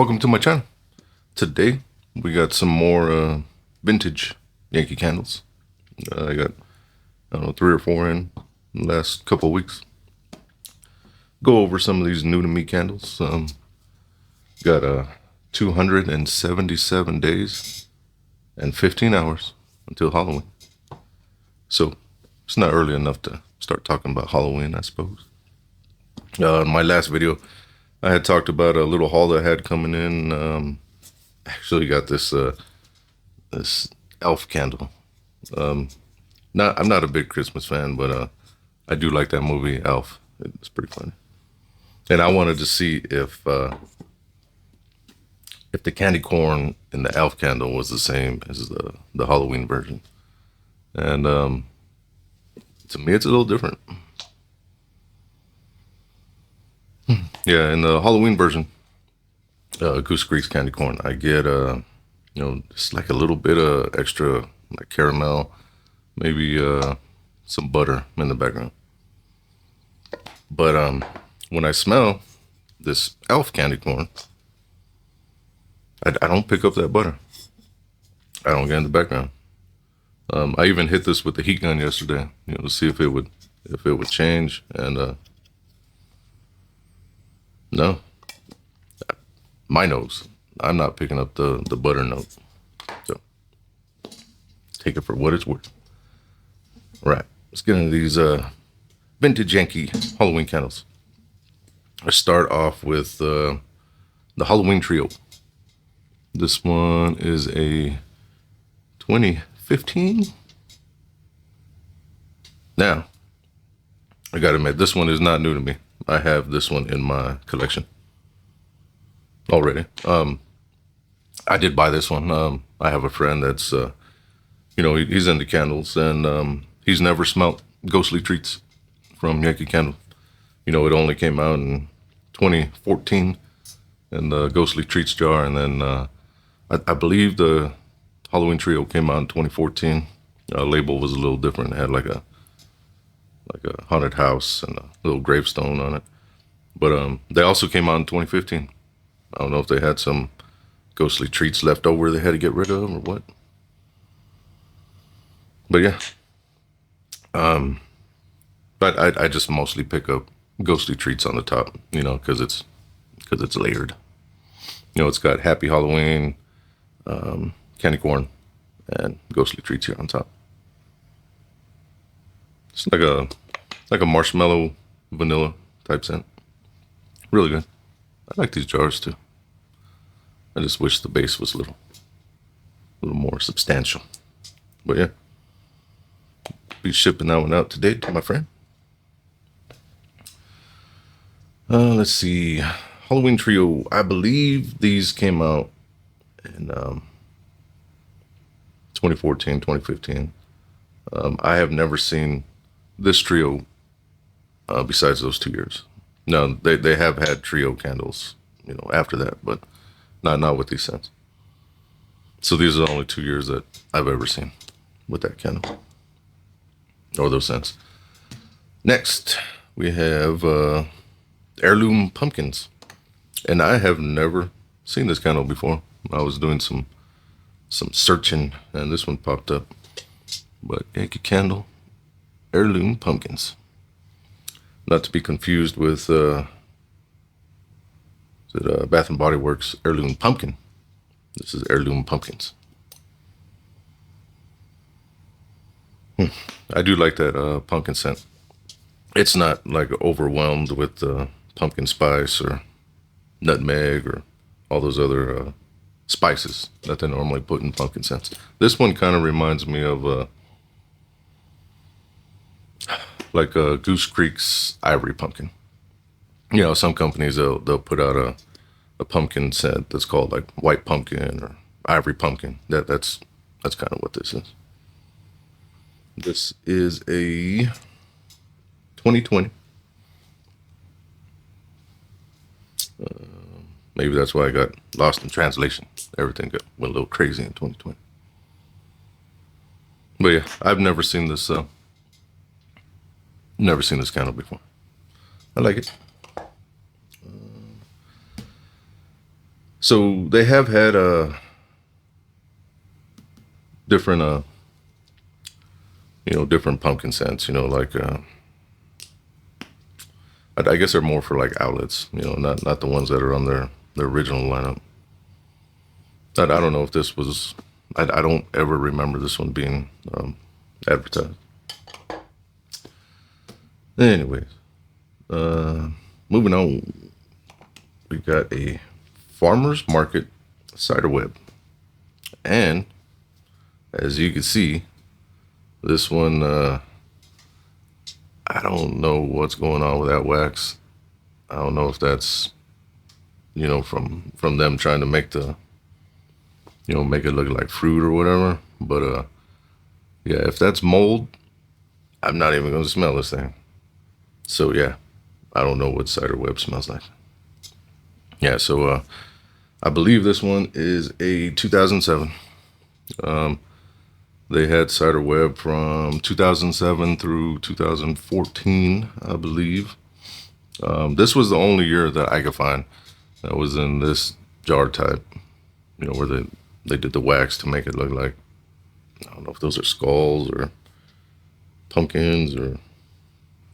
welcome to my channel. Today we got some more vintage Yankee candles. I got, I don't know, 3 or 4 in the last couple of weeks. Go over some of these new to me candles. Got 277 days and 15 hours until Halloween. So it's not early enough to start talking about Halloween, I suppose. In my last video, I had talked about a little haul that I had coming in. Actually got this this elf candle. I'm not a big Christmas fan, but I do like that movie Elf. It's pretty funny. And I wanted to see if the candy corn in the elf candle was the same as the Halloween version. And to me, it's a little different. Yeah, in the Halloween version, Goose Creek's candy corn, I get just like a little bit of extra like caramel, maybe some butter in the background. But when I smell this elf candy corn, I don't pick up that butter. I don't get in the background. I even hit this with the heat gun yesterday, to see if it would change, and no, my nose, I'm not picking up the butter note. So take it for what it's worth. Right, let's get into these vintage Yankee Halloween candles. I start off with the Halloween Trio. This one is a 2015. Now, I gotta admit, this one is not new to me. I have this one in my collection already. I did buy this one. I have a friend that's, he's into candles, and he's never smelt Ghostly Treats from Yankee Candle. It only came out in 2014 in the Ghostly Treats jar, and then I believe the Halloween Trio came out in 2014. Label was a little different. It had like a haunted house and a little gravestone on it. But they also came out in 2015. I don't know if they had some Ghostly Treats left over they had to get rid of or what. But yeah. But I just mostly pick up Ghostly Treats on the top, because it's layered. It's got Happy Halloween, candy corn, and Ghostly Treats here on top. It's like a marshmallow vanilla type scent. Really good. I like these jars too. I just wish the base was a little more substantial. But yeah, be shipping that one out today to my friend. Let's see, Halloween Trio. I believe these came out in 2014, 2015. I have never seen this trio besides those 2 years. No, they have had trio candles, after that, but not with these scents. So these are the only 2 years that I've ever seen with that candle or those scents. Next, we have heirloom pumpkins, and I have never seen this candle before. I was doing some searching, and this one popped up. But Yankee Candle heirloom pumpkins, not to be confused with Bath and Body Works heirloom pumpkin. This is heirloom pumpkins. I do like that pumpkin scent. It's not like overwhelmed with pumpkin spice or nutmeg or all those other spices that they normally put in pumpkin scents. This one kind of reminds me of Goose Creek's Ivory Pumpkin. Some companies they'll put out a pumpkin scent that's called like White Pumpkin or Ivory Pumpkin. That's kind of what this is. This is a 2020. Maybe that's why I got lost in translation. Everything went a little crazy in 2020. But yeah, I've never seen this. Never seen this candle before. I like it. So they have had different different pumpkin scents. Like I guess they're more for like outlets. Not the ones that are on their original lineup. I don't know if this was. I don't ever remember this one being advertised. Anyways, moving on, we got a farmer's market cider web, and as you can see, this one I don't know what's going on with that wax. I don't know if that's from them trying to make make it look like fruit or whatever. But yeah, if that's mold, I'm not even gonna smell this thing. So yeah, I don't know what cider web smells like. Yeah, so I believe this one is a 2007. They had cider web from 2007 through 2014, I believe. This was the only year that I could find that was in this jar type, where they did the wax to make it look like, I don't know if those are skulls or pumpkins or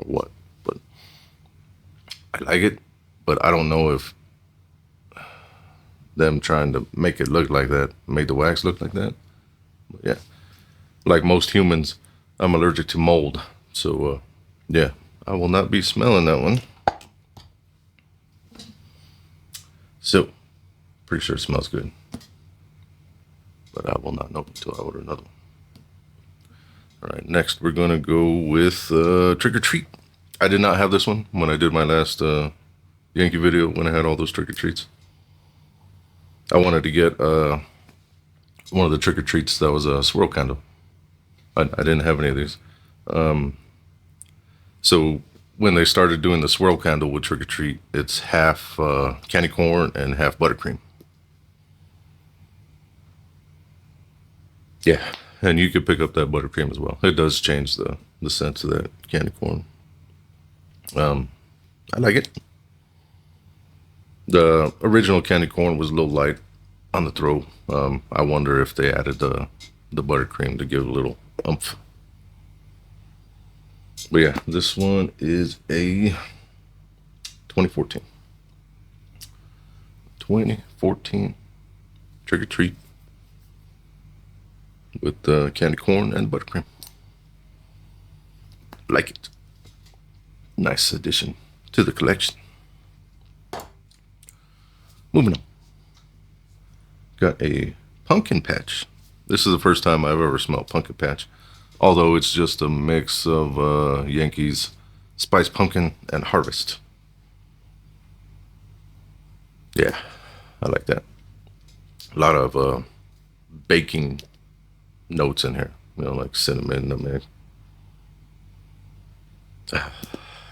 what, but I like it. But I don't know if them trying to make it look like that made the wax look like that. But yeah, like most humans, I'm allergic to mold. So yeah, I will not be smelling that one. So, pretty sure it smells good. But I will not know until I order another one. All right, next we're going to go with Trick or Treat. I did not have this one when I did my last Yankee video when I had all those Trick or Treats. I wanted to get one of the Trick or Treats that was a swirl candle. I didn't have any of these. So when they started doing the swirl candle with Trick or Treat, it's half candy corn and half buttercream. Yeah, and you could pick up that buttercream as well. It does change the scent of that candy corn. I like it. The original candy corn was a little light on the throat. I wonder if they added the buttercream to give a little oomph. But yeah, this one is a 2014. 2014 Trick or Treat with candy corn and buttercream. Like it. Nice addition to the collection. Moving on. Got a pumpkin patch. This is the first time I've ever smelled pumpkin patch. Although it's just a mix of Yankee's Spice Pumpkin and Harvest. Yeah, I like that. A lot of baking notes in here. Like cinnamon, nutmeg.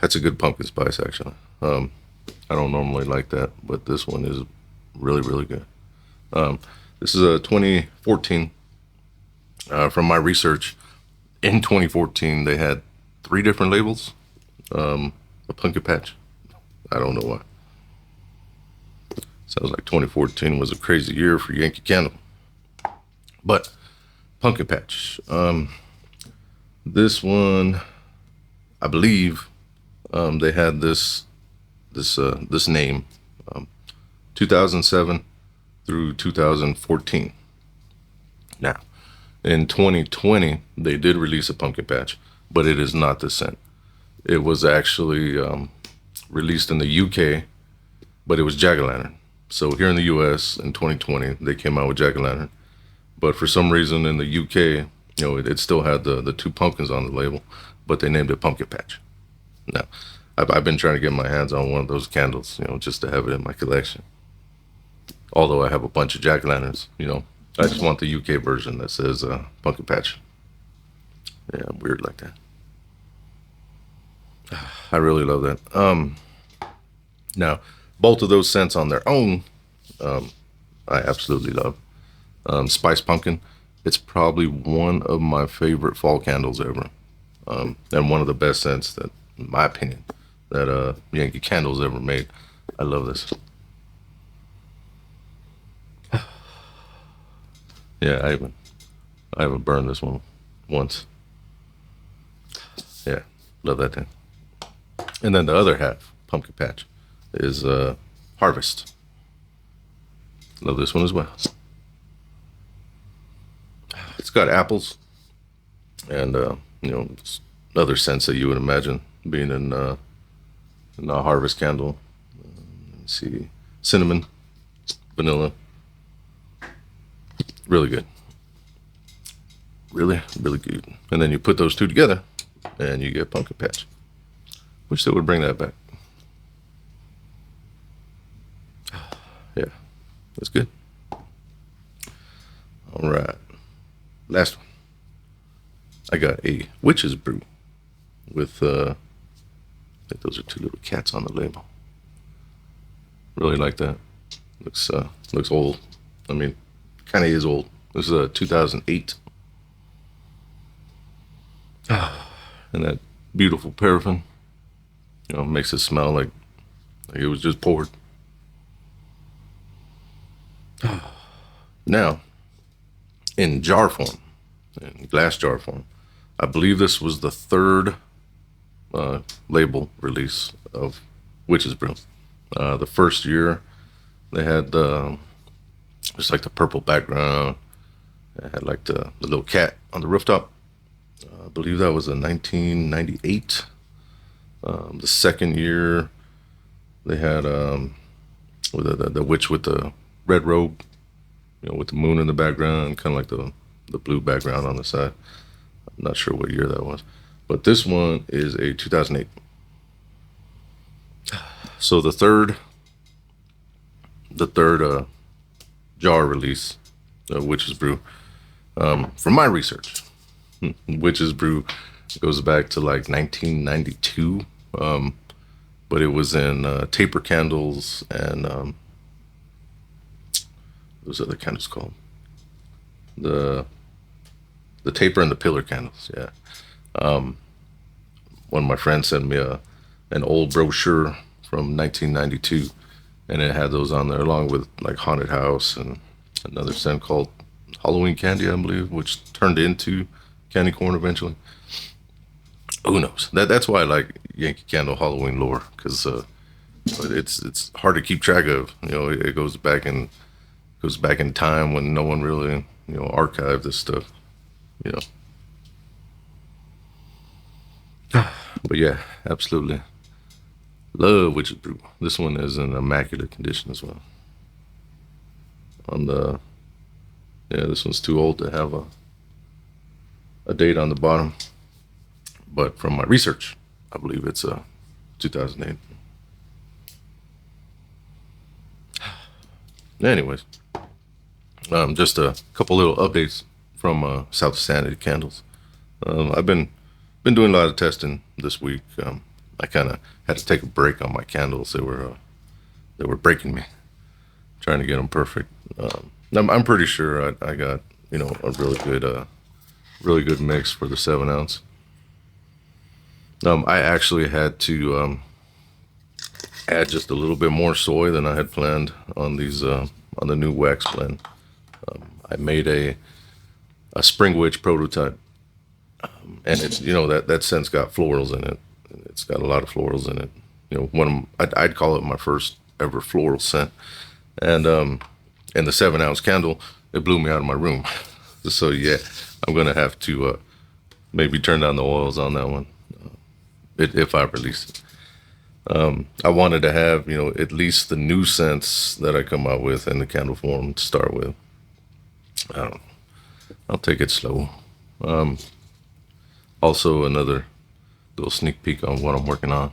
That's a good pumpkin spice, actually. I don't normally like that, but this one is really, really good. This is a 2014. From my research, in 2014, they had 3 different labels. A pumpkin patch. I don't know why. Sounds like 2014 was a crazy year for Yankee Candle. But pumpkin patch. This one, I believe, they had this name, 2007 through 2014. Now, in 2020, they did release a pumpkin patch, but it is not this scent. It was actually released in the UK, but it was jack-o'-lantern. So here in the US in 2020, they came out with jack-o'-lantern. But for some reason in the UK, it still had the 2 pumpkins on the label, but they named it pumpkin patch. Now, I've been trying to get my hands on one of those candles, just to have it in my collection. Although I have a bunch of jack-o'-lanterns, I just want the UK version that says pumpkin patch. Yeah, I'm weird like that. I really love that. Now, both of those scents on their own, I absolutely love. Spice Pumpkin, it's probably one of my favorite fall candles ever. And one of the best scents that, in my opinion, that Yankee Candle's ever made. I love this. Yeah, I haven't burned this one once. Yeah, love that thing. And then the other half, pumpkin patch, is harvest. Love this one as well. It's got apples and other scents that you would imagine being in a harvest candle. Let's see, cinnamon, vanilla, really good, really really good. And then you put those two together, and you get pumpkin patch. Wish they would bring that back. Yeah, that's good. All right, last one. I got a witch's brew with I think those are two little cats on the label. Really like that. Looks old. I mean, kind of is old. This is a 2008, and that beautiful paraffin, makes it smell like it was just poured. Now, in jar form, in glass jar form, I believe this was the third label release of Witch's Brew. The first year they had just like the purple background. It had like the little cat on the rooftop. I believe that was in 1998. The second year they had with the witch with the red robe, with the moon in the background, kind of like the blue background on the side. I'm not sure what year that was, but this one is a 2008. So the third jar release of Witch's Brew, from my research, Witch's Brew goes back to like 1992, but it was in taper candles and those other candles called the taper and the pillar candles. Yeah. One of my friends sent me an old brochure from 1992, and it had those on there along with like Haunted House and another scent called Halloween Candy, I believe, which turned into candy corn eventually. Who knows? That's why I like Yankee Candle Halloween lore, because it's hard to keep track of. It goes back in time when no one really archived this stuff. But yeah, absolutely love Witch's Brew. This one is in immaculate condition as well. This one's too old to have a date on the bottom, but from my research, I believe it's 2008. Anyways, just a couple little updates from South Sanity Candles. I've been doing a lot of testing this week. I kind of had to take a break on my candles. They were breaking me, trying to get them perfect. I'm pretty sure I got a really good mix for the 7 ounce. I actually had to add just a little bit more soy than I had planned on these on the new wax blend. I made a Spring Witch prototype, and it's that scent's got florals in it. It's got a lot of florals in it. I'd call it my first ever floral scent, and the 7 ounce candle, it blew me out of my room. So yeah, I'm gonna have to maybe turn down the oils on that one if I release it. I wanted to have at least the new scents that I come out with in the candle form to start with. I don't know. I'll take it slow. Also, another little sneak peek on what I'm working on.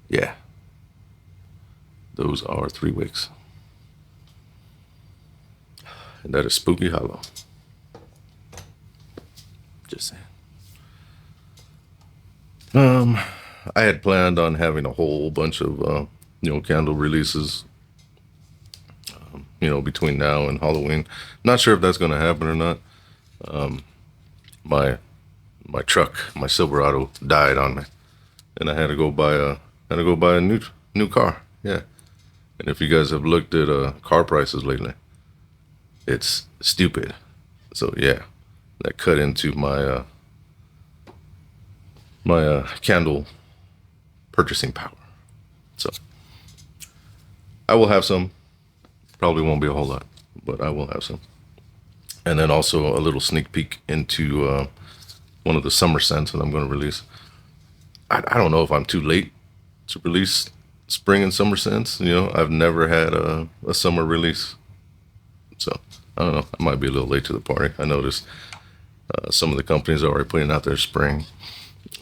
Yeah, those are 3 wicks, and that is Spooky Hollow. Just saying. I had planned on having a whole bunch of candle releases, between now and Halloween. Not sure if that's going to happen or not. My truck, my Silverado, died on me, and I had to go buy a new car. Yeah, and if you guys have looked at car prices lately, it's stupid. So yeah, that cut into my candle purchasing power. So I will have some. Probably won't be a whole lot, but I will have some. And then also a little sneak peek into one of the summer scents that I'm going to release. I don't know if I'm too late to release spring and summer scents. You know, I've never had a summer release. So I don't know. I might be a little late to the party. I noticed some of the companies are already putting out their spring.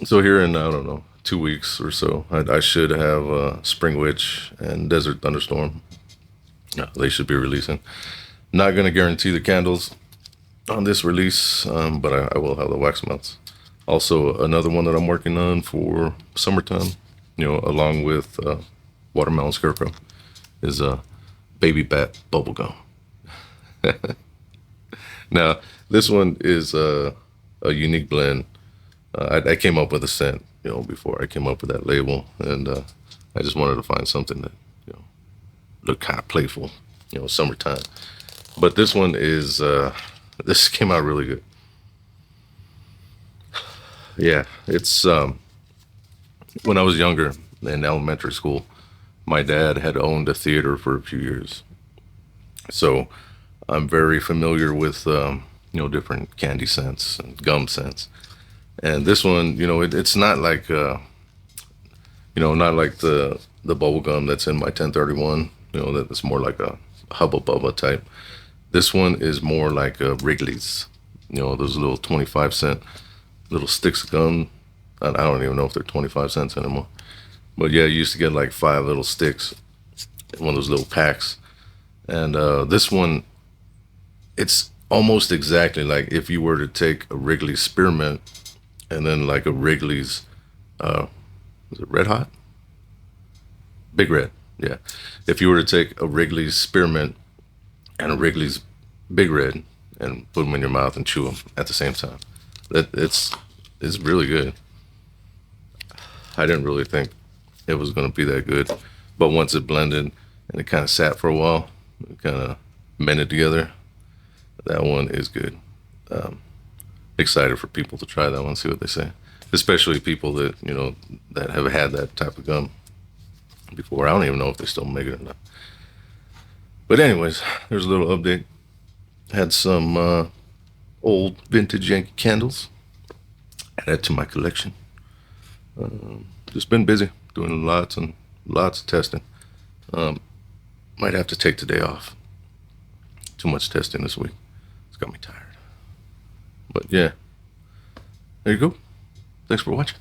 So here in, I don't know, 2 weeks or so, I should have Spring Witch and Desert Thunderstorm. They should be releasing. Not going to guarantee the candles on this release, but I will have the wax melts. Also, another one that I'm working on for summertime, you know, along with Watermelon Scarecrow, is a Baby Bat Bubblegum. Now, this one is a unique blend. I came up with a scent, you know, before I came up with that label, and I just wanted to find something that, you know, looked kind of playful, you know, summertime. But this one is, this came out really good. Yeah, it's when I was younger in elementary school, my dad had owned a theater for a few years, so I'm very familiar with you know, different candy scents and gum scents. And this one, you know, it's not like you know, not like the bubble gum that's in my 1031. You know, that's more like a Hubba Bubba type. This one is more like Wrigley's. You know, those little 25-cent little sticks of gum. I don't even know if they're 25 cents anymore. But yeah, you used to get like 5 little sticks in one of those little packs. And this one, it's almost exactly like if you were to take a Wrigley's Spearmint and then like a Wrigley's, is it Red Hot? Big Red, yeah. If you were to take a Wrigley's Spearmint and a Wrigley's Big Red and put them in your mouth and chew them at the same time, it's really good. I didn't really think it was going to be that good, but once it blended and it kind of sat for a while, it kind of mended together. That one is good. Excited for people to try that one, see what they say. Especially people that, you know, that have had that type of gum before. I don't even know if they still make it or not. But anyways, there's a little update. Had some old vintage Yankee candles. Add that to my collection. Just been busy doing lots and lots of testing. Might have to take the day off. Too much testing this week. It's got me tired. But yeah, there you go. Thanks for watching.